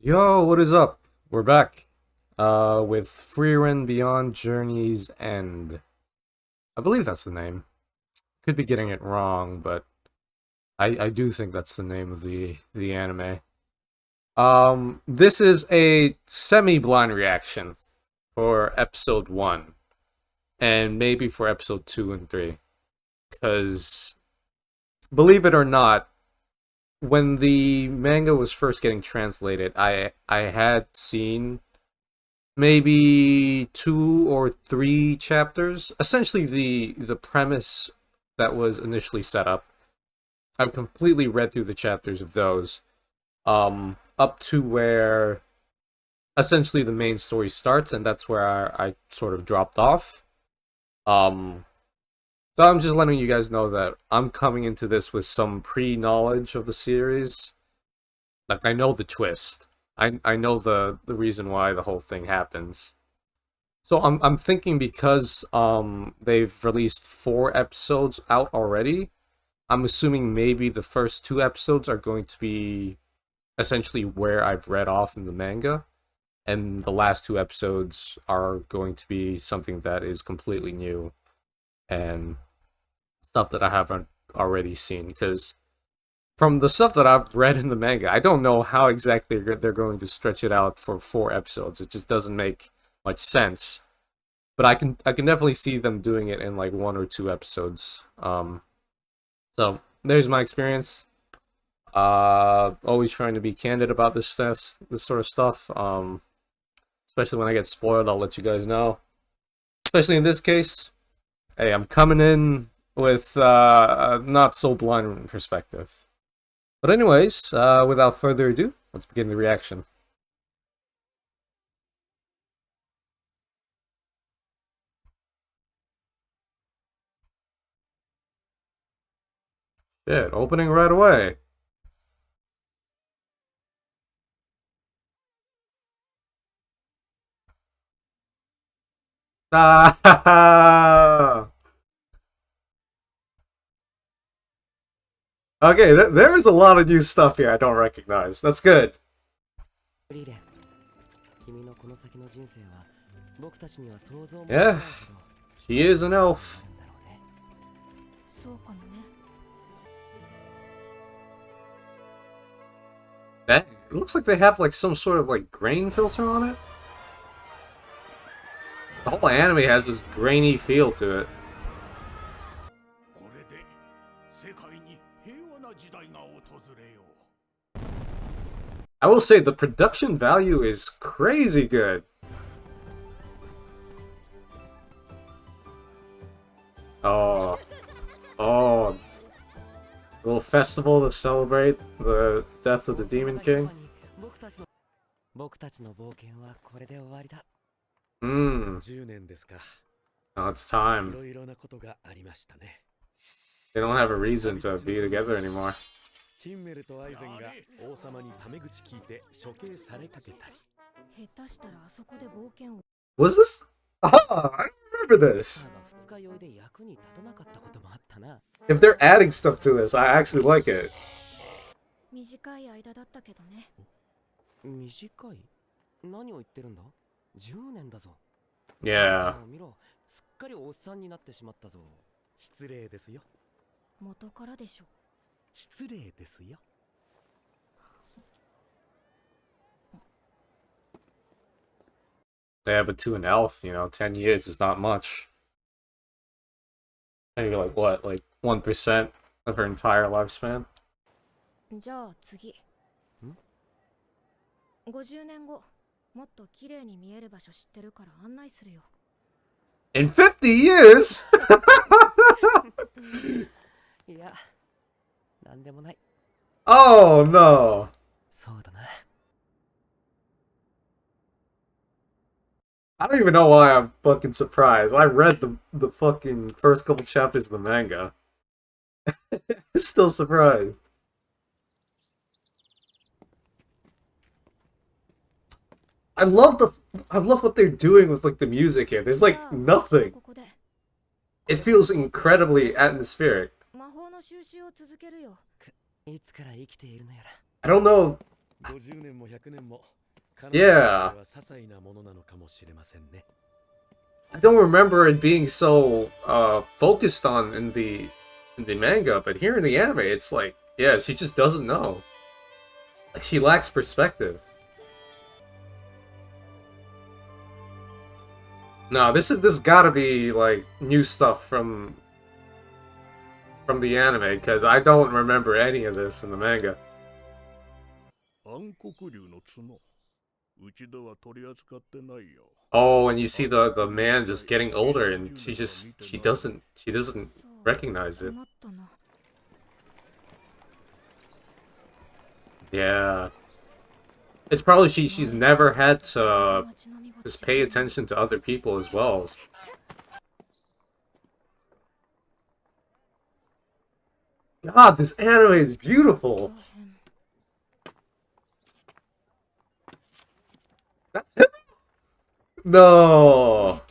Yo, what is up? We're back. With Frieren Beyond Journey's End. I believe that's the name. Could be getting it wrong, but I do think that's the name of the anime. This is a semi-blind reaction for episode 1, and maybe for episode 2 and 3. Because, believe it or not, when the manga was first getting translated, I had seen maybe 2 or 3 chapters. Essentially, the premise that was initially set up. I've completely read through the chapters of those, up to where essentially the main story starts, and that's where I sort of dropped off. Um, so I'm just letting you guys know that I'm coming into this with some pre-knowledge of the series. Like, I know the twist. I know the reason why the whole thing happens. So I'm thinking because they've released 4 episodes out already, I'm assuming maybe the first 2 episodes are going to be essentially where I've read off in the manga, and the last 2 episodes are going to be something that is completely new and stuff that I haven't already seen. Because from the stuff that I've read in the manga, I don't know how exactly they're going to stretch it out for 4 episodes. It just doesn't make much sense. But I can definitely see them doing it in like 1 or 2 episodes. So there's my experience. Always trying to be candid about this sort of stuff. Especially when I get spoiled, I'll let you guys know. Especially in this case, hey, I'm coming in with a not so blind perspective. But anyways, without further ado, let's begin the reaction. Shit, opening right away. Ah, okay, there is a lot of new stuff here I don't recognize. That's good. フリーレン、君のこの先の人生は僕たちには想像もできない Yeah, けど she is an elf. なんだろうね。そうかもね。That it looks like they have like some sort of like grain filter on it. The whole anime has this grainy feel to it. これで世界に平和な時代が訪れよう。 I will say the production value is crazy good. Oh, oh, a little festival to celebrate the death of the Demon King. 僕たちの冒険はこれで終わりだ。 10年ですか。 Now it's い time. ろいろなことがありましたね。 They don't have a reason to be together anymore. ヒンメルとアイゼンが王様にタメ口聞いて処刑されかけたり。下手したらあそこで冒険を。Was this? Ah, I don't remember this. だが二日酔いで役に立たなかったこともあったな。 If they're adding stuff to this, I actually like it. 短い間だったけどね。短い？何を言ってるんだ？10年だぞ。 Yeah. 見ろ、すっかりおっさんになってしまったぞ。失礼ですよ。元からでしょ。失礼ですよ。 Yeah, but to an elf, 10 years is not much. And you're like, what, like 1% of her entire lifespan? じゃあ次。50年後、もっと綺麗に見える場所知ってるから案内するよ。In 50 years? いや、なんでもない。 Oh, no. そうだな。 I don't even know why I'm fucking surprised. I read the fucking first couple chapters of the manga. I'm still surprised. I love what they're doing with like the music here. There's like nothing. ここで It feels incredibly atmospheric. 魔法の収集を続けるよ。いつから生きているのやら。 I don't know 50年も100年も Yeah. I don't remember it being so focused on in the manga, but here in the anime, it's like, yeah, she just doesn't know. Like, she lacks perspective. No, this gotta be like new stuff from the anime, because I don't remember any of this in the manga. 暗黒竜の角。うちでは取り扱ってないよ。 Oh, and you see the man just getting older, and she doesn't recognize it. 困ったな。 Yeah. It's probably she's never had to just pay attention to other people as well. God, this anime is beautiful. No.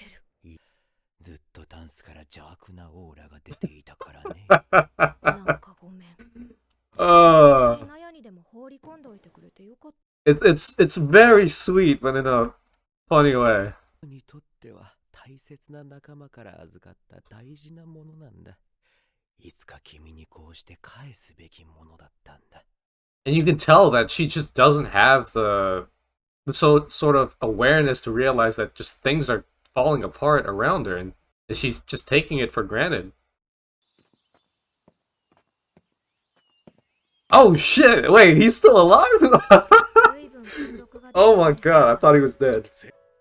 ずっとダンスから邪悪なオーラが出ていたからね。なんかごめん。 Uh, 納屋にでも放り込んでおいてくれてよかった。 it's very sweet, but in a funny way. にとっては大切な仲間から預かった大事なものなんだ。いつか君にこうして返すべきものだったんだ。 And you can tell that she just doesn't have the sort of awareness to realize that just things are falling apart around her, and she's just taking it for granted. Oh shit! Wait, he's still alive? Oh my god, I thought he was dead.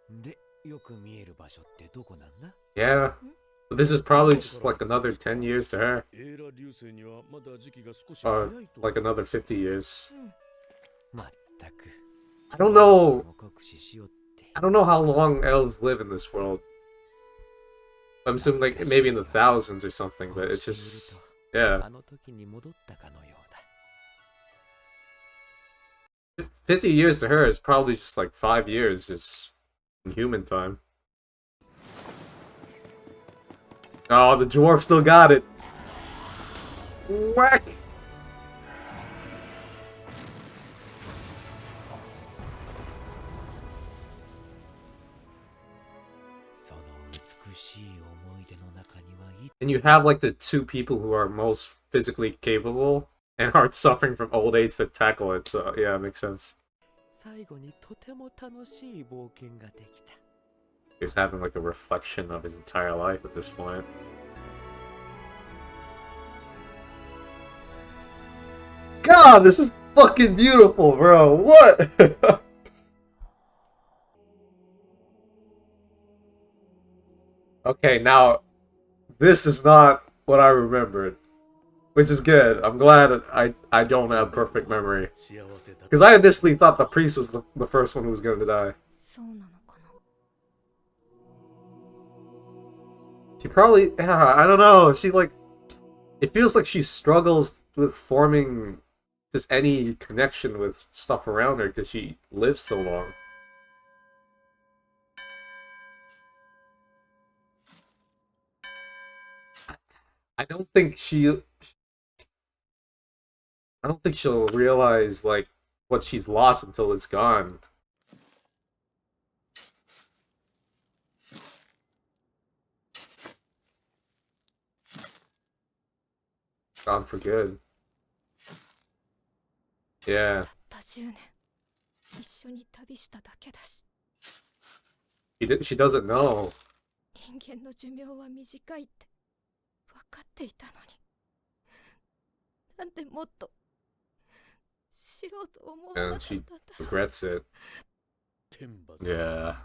で、よく見える場所ってどこなんだ? Yeah. But this is probably just like another 10 years to her. エーラ流星にはまだ時期が少し Or 早いと。 like another 50 years. まったく。 I don't know. 酷使しようって。 I don't know how long elves live in this world. I'm assuming like maybe in the thousands or something, but it's just, yeah. あの時に戻ったかのようだ。 50 years to her is probably just like 5 years just in human time. Oh, the dwarf still got it. Whack! And you have like the two people who are most physically capable and aren't suffering from old age to tackle it, so yeah, it makes sense. 最後にとても楽しい冒険ができた。 He's having like a reflection of his entire life at this point. God, this is fucking beautiful, bro. What? Okay, now this is not what I remembered, which is good. I'm glad I don't have perfect memory, because I initially thought the priest was the first one who was going to die. そうなのかな。 She probably, yeah, I don't know. She like, it feels like she struggles with forming just any connection with stuff around her because she lives so long. I don't think she'll realize like what she's lost until it's gone. Gone for good. Yeah. たった10年一緒に旅しただけだし、 She doesn't know. 人間の寿命は短いって分かっていたのに、なんでもっと知ろうと思わなか And った she んだ。 regrets it. 天罰。 Yeah.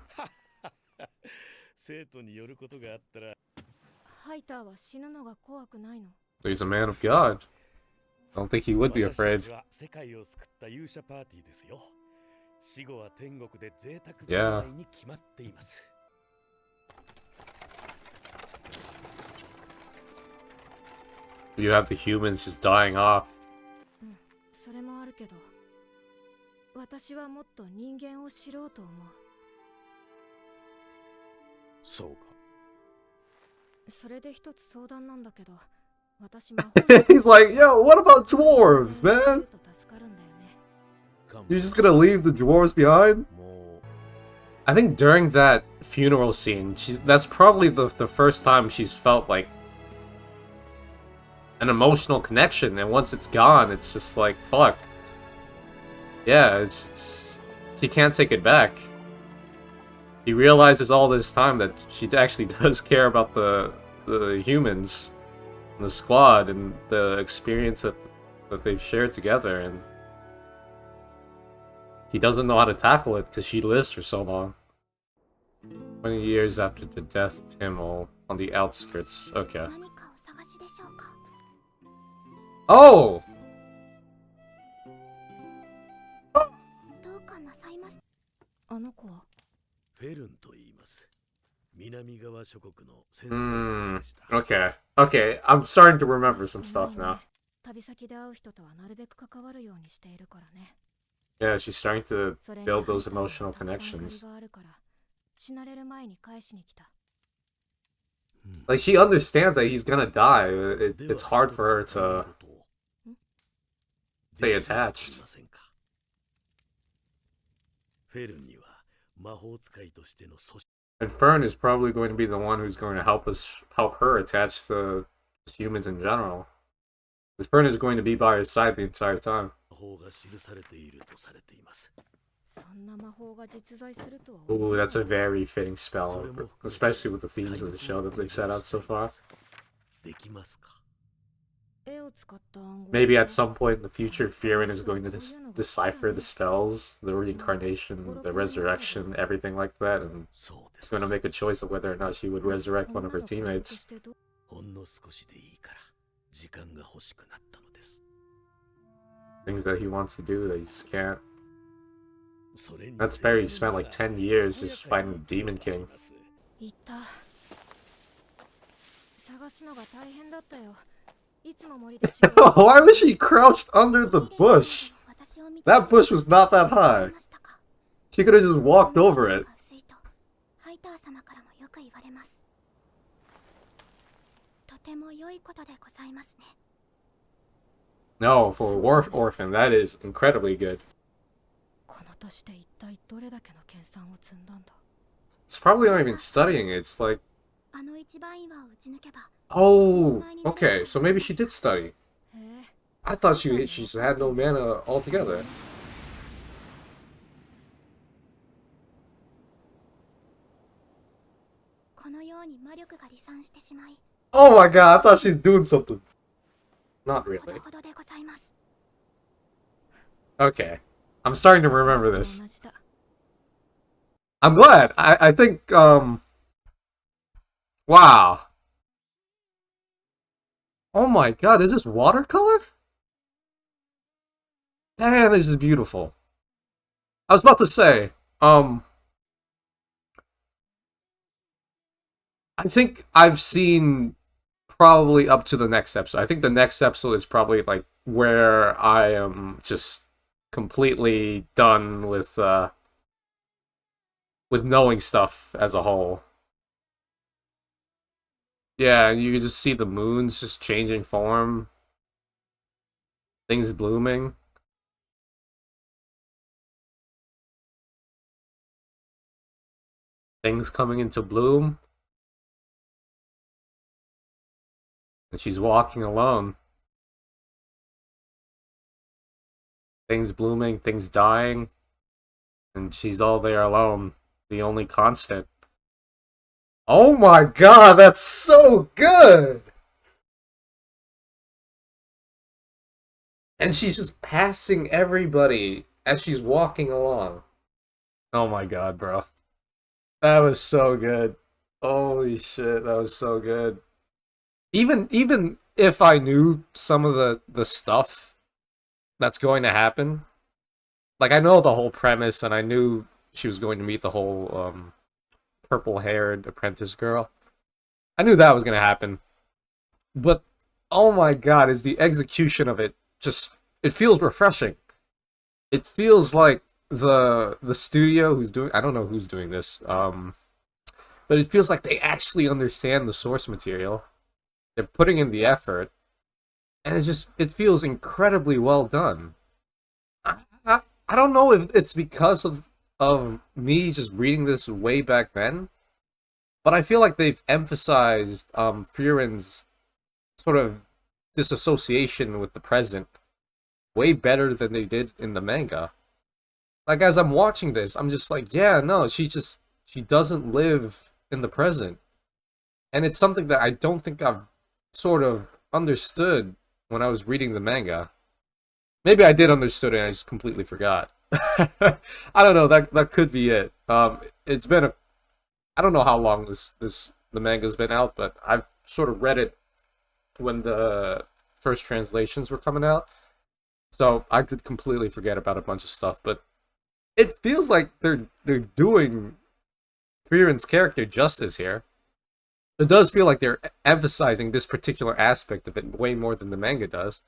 生徒によることがあったら。ハイターは死ぬのが怖くないの？ He's a man of God. Don't think he would be 私た afraid. ちは世界を救った勇者パーティーですよ。死後は天国で贅沢 Yeah. 三昧に決まっています。 You have the humans just dying off. それもあるけど、私はもっと人間を知ろうと思う。そうか。それで一つ相談なんだけど、私 He's like, yo, what about dwarves, man? 助かるんだよね。You're just gonna leave the dwarves behind? I think during that funeral scene, that's probably the first time she's felt like an emotional connection, and once it's gone, it's just like, fuck. Yeah, she can't take it back. He realizes all this time that she actually does care about the humans, and the squad, and the experience that they've shared together, and he doesn't know how to tackle it because she lives for so long. 20 years after the death of Himmel on the outskirts. Okay. Oh! あの子はフェルンと言います。南側諸国の先生でした。Okay. Okay, I'm starting to remember some stuff now. 旅先で会う人とはなるべく関わるようにしているからね。Yeah, she's starting to build those emotional connections. 死なれる前に返しに来た。 Like, she understands that he's gonna die. It's hard for her to stay attached. フェルンには魔法使いとしての組織 And Fern is probably going to be the one who's going to help her attach to humans in general. Because Fern is going to be by his side the entire time. 魔法が記されているとされています。 Ooh, that's a very fitting spell, especially with the themes of the show that they've set out so far. Maybe at some point in the future, Frieren is going to decipher the spells, the reincarnation, the resurrection, everything like that, and she's going to make a choice of whether or not she would resurrect one of her teammates. Things that he wants to do that he just can't. That's fair, he spent like 10 years just fighting the Demon King. Why was she crouched under the bush? That bush was not that high. She could have just walked over it. No, for a Wharf Orphan, that is incredibly good. It's probably not even studying it, it's like... Oh, okay, so maybe she did study. I thought she just had no mana altogether. Oh my god, I thought she was doing something. Not really. Okay. I'm starting to remember this. I'm glad. I think, wow. Oh my god, is this watercolor? Damn, this is beautiful. I was about to say, I think I've seen probably up to the next episode. I think the next episode is probably like where I am just completely done with knowing stuff as a whole. Yeah, you can just see the moons just changing form. Things blooming. Things coming into bloom. And she's walking alone. Things blooming, things dying. And she's all there alone. The only constant. Oh my god, that's so good! And she's just passing everybody as she's walking along. Oh my god, bro. That was so good. Holy shit, that was so good. Even if I knew some of the stuff that's going to happen, like I know the whole premise and I knew she was going to meet the whole purple-haired apprentice girl. I knew that was going to happen. But oh my god, is the execution of it just, it feels refreshing. It feels like the studio who's doing, I don't know who's doing this, but it feels like they actually understand the source material. They're putting in the effort, and it feels incredibly well done. I don't know if it's because of me just reading this way back then, but I feel like they've emphasized Frieren's sort of disassociation with the present way better than they did in the manga. Like as I'm watching this, I'm just like, yeah, no, she doesn't live in the present. And it's something that I don't think I've sort of understood when I was reading the manga. Maybe I did understood it and I just completely forgot. I don't know, that could be it. It's been a I don't know how long the manga's been out, but I've sort of read it when the first translations were coming out. So I could completely forget about a bunch of stuff, but it feels like they're doing Frieren's character justice here. It does feel like they're emphasizing this particular aspect of it way more than the manga does.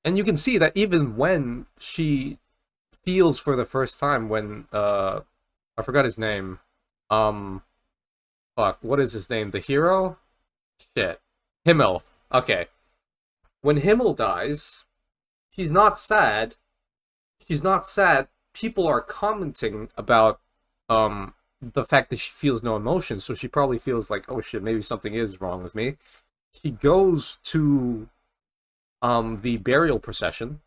And you can see that even when she feels for the first time when I forgot his name. Fuck, what is his name? The hero? Shit. Himmel. Okay. When Himmel dies, she's not sad. She's not sad. People are commenting about the fact that she feels no emotion, so she probably feels like, oh shit, maybe something is wrong with me. She goes to the burial procession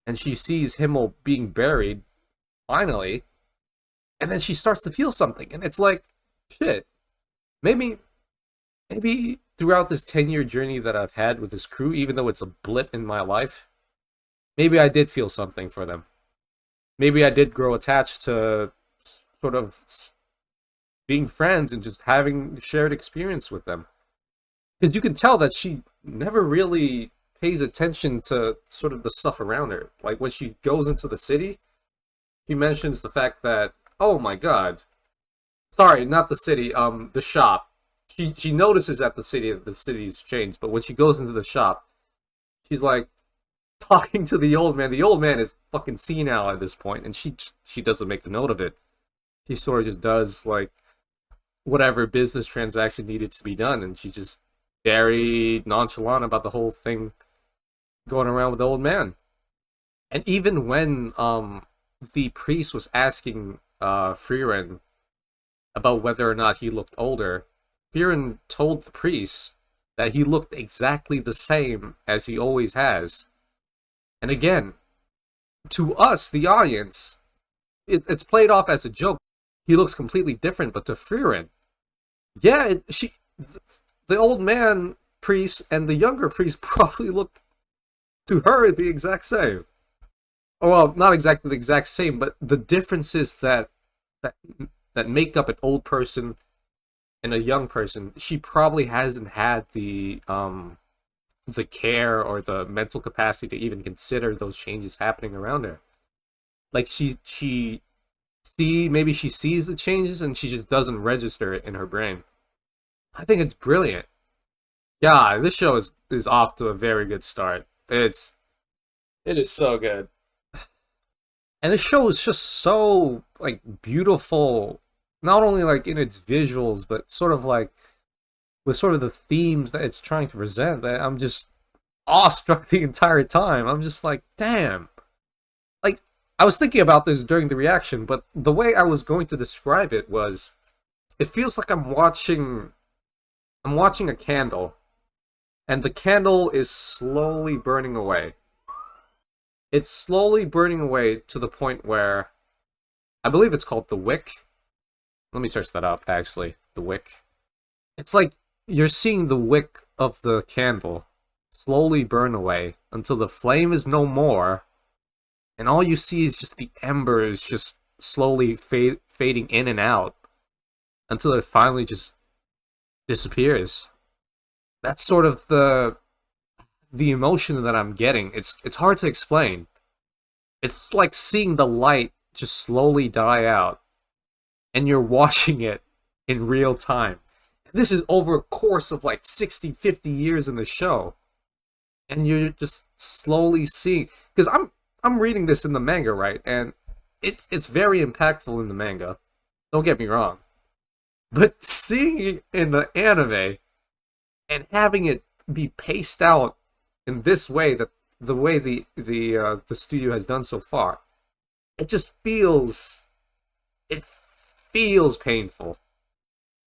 and she sees Himmel being buried finally, and then she starts to feel something, and it's like, shit, maybe throughout this 10-year journey that I've had with this crew, even though it's a blip in my life, maybe I did feel something for them. Maybe I did grow attached to sort of being friends and just having shared experience with them. Because you can tell that she never really pays attention to sort of the stuff around her. Like when she goes into the city, she mentions the fact that, oh my god, sorry, not the city, the shop. She notices at the city's changed, but when she goes into the shop, she's like talking to the old man. The old man is fucking senile at this point, and she doesn't make a note of it. She sort of just does like whatever business transaction needed to be done, and she just very nonchalant about the whole thing going around with the old man. And even when the priest was asking Frieren about whether or not he looked older, Frieren told the priest that he looked exactly the same as he always has. And again, to us, the audience, it's played off as a joke. He looks completely different, but to Frieren, yeah, the old man priest and the younger priest probably looked to her the exact same. Well, not exactly the exact same, but the differences that make up an old person and a young person, she probably hasn't had the care or the mental capacity to even consider those changes happening around her. Like maybe she sees the changes and she just doesn't register it in her brain. I think it's brilliant. Yeah, this show is off to a very good start. It is so good. And the show is just so like beautiful, not only like in its visuals, but sort of like with sort of the themes that it's trying to present, that I'm just awestruck the entire time. I'm just like, damn. Like, I was thinking about this during the reaction, but the way I was going to describe it was, it feels like I'm watching a candle, and the candle is slowly burning away. It's slowly burning away to the point where, I believe it's called the wick. Let me search that up, actually. The wick. It's like you're seeing the wick of the candle slowly burn away until the flame is no more, and all you see is just the embers just slowly fading in and out until it finally just disappears. That's sort of the emotion that I'm getting. It's hard to explain. It's like seeing the light just slowly die out, and you're watching it in real time. This is over a course of like 60, 50 years in the show, and you're just slowly seeing. Because I'm reading this in the manga, right? And it's very impactful in the manga. Don't get me wrong, but seeing it in the anime and having it be paced out in this way, that the way the studio has done so far, it just feels painful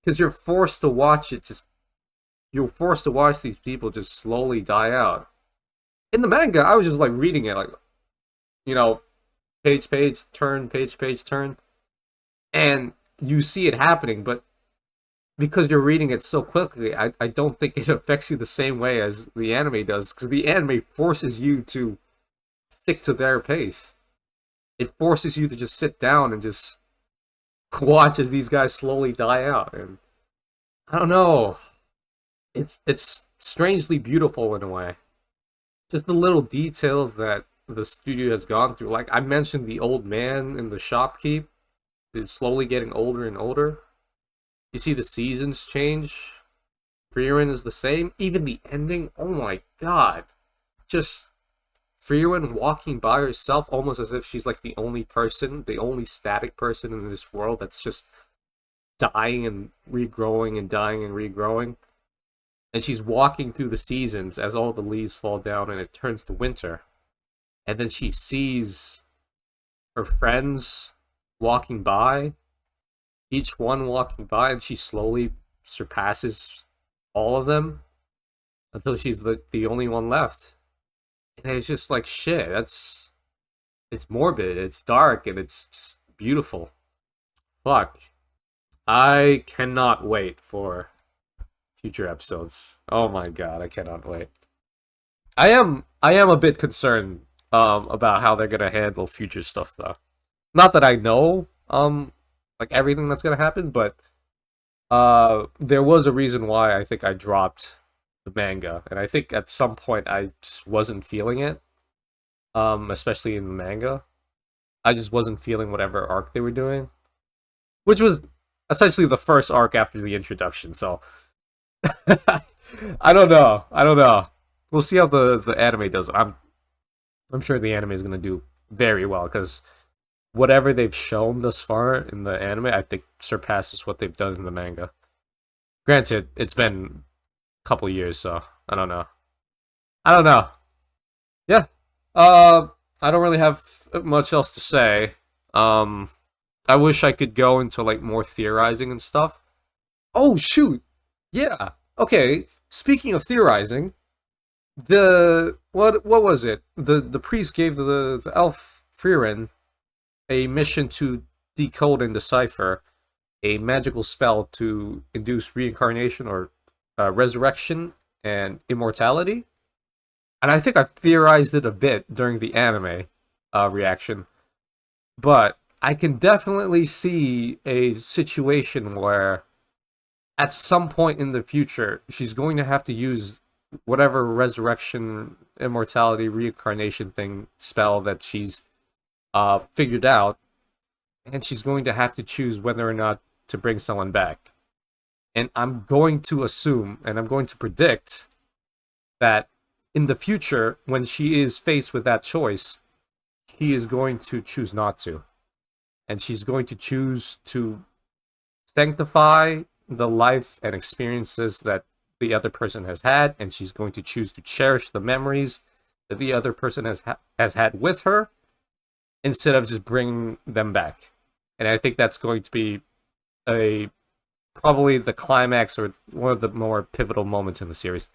because you're forced to watch it. You're forced to watch these people just slowly die out. In the manga, I was just like reading it, like, you know, page turn, page turn, and you see it happening, but because you're reading it so quickly, I don't think it affects you the same way as the anime does, because the anime forces you to stick to their pace. It forces you to just sit down and just watch as these guys slowly die out, and I don't know. It's strangely beautiful in a way. Just the little details that the studio has gone through. Like I mentioned, the old man in the shopkeep is slowly getting older and older. You see the seasons change. Frieren is the same. Even the ending, oh my god. Just Frieren walking by herself almost as if she's like the only person, the only static person in this world that's just dying and regrowing and dying and regrowing. And she's walking through the seasons as all the leaves fall down and it turns to winter. And then she sees her friends walking by, each one walking by, and she slowly surpasses all of them until she's the only one left. And it's just like, shit, it's morbid, it's dark, and it's just beautiful. Fuck. I cannot wait for future episodes. Oh my god, I cannot wait. I am a bit concerned about how they're gonna handle future stuff though. Not that I know like everything that's gonna happen, but there was a reason why I think I dropped the manga, and I think at some point I just wasn't feeling it. Especially in the manga. I just wasn't feeling whatever arc they were doing. Which was essentially the first arc after the introduction, so I don't know. We'll see how the anime does. I'm sure the anime is gonna do very well because whatever they've shown thus far in the anime, I think surpasses what they've done in the manga. Granted, it's been a couple years, so I don't know. Yeah. I don't really have much else to say. I wish I could go into like more theorizing and stuff. Oh shoot. Yeah. Okay. Speaking of theorizing, what was it? The priest gave the elf Frieren a mission to decode and decipher a magical spell to induce reincarnation or resurrection and immortality. And I think I theorized it a bit during the anime reaction, but I can definitely see a situation where at some point in the future, she's going to have to use whatever resurrection, immortality, reincarnation thing spell that she's figured out, and she's going to have to choose whether or not to bring someone back. And I'm going to assume, and I'm going to predict, that in the future, when she is faced with that choice, she is going to choose not to. And she's going to choose to sanctify the life and experiences that the other person has had, and she's going to choose to cherish the memories that the other person has had with her, instead of just bringing them back. And I think that's going to be probably the climax or one of the more pivotal moments in the series.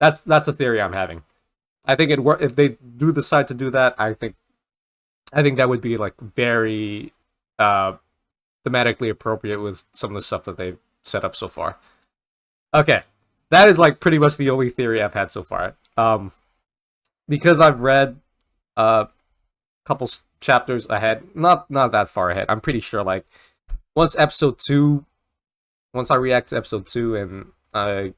That's a theory I'm having. I think if they do decide to do that, I think that would be like very thematically appropriate with some of the stuff that they've set up so far. Okay, that is like pretty much the only theory I've had so far. Because I've read couple chapters ahead, not that far ahead. I'm pretty sure like once I react to episode 2 and I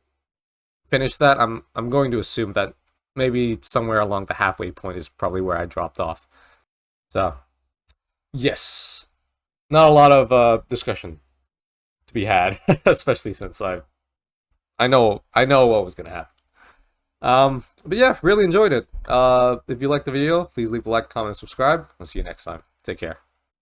finish that, I'm going to assume that maybe somewhere along the halfway point is probably where I dropped off. So, yes, not a lot of discussion to be had, especially since I know what was gonna happen. But yeah, really enjoyed it. If you liked the video, please leave a like, comment, and subscribe. I'll see you next time. Take care.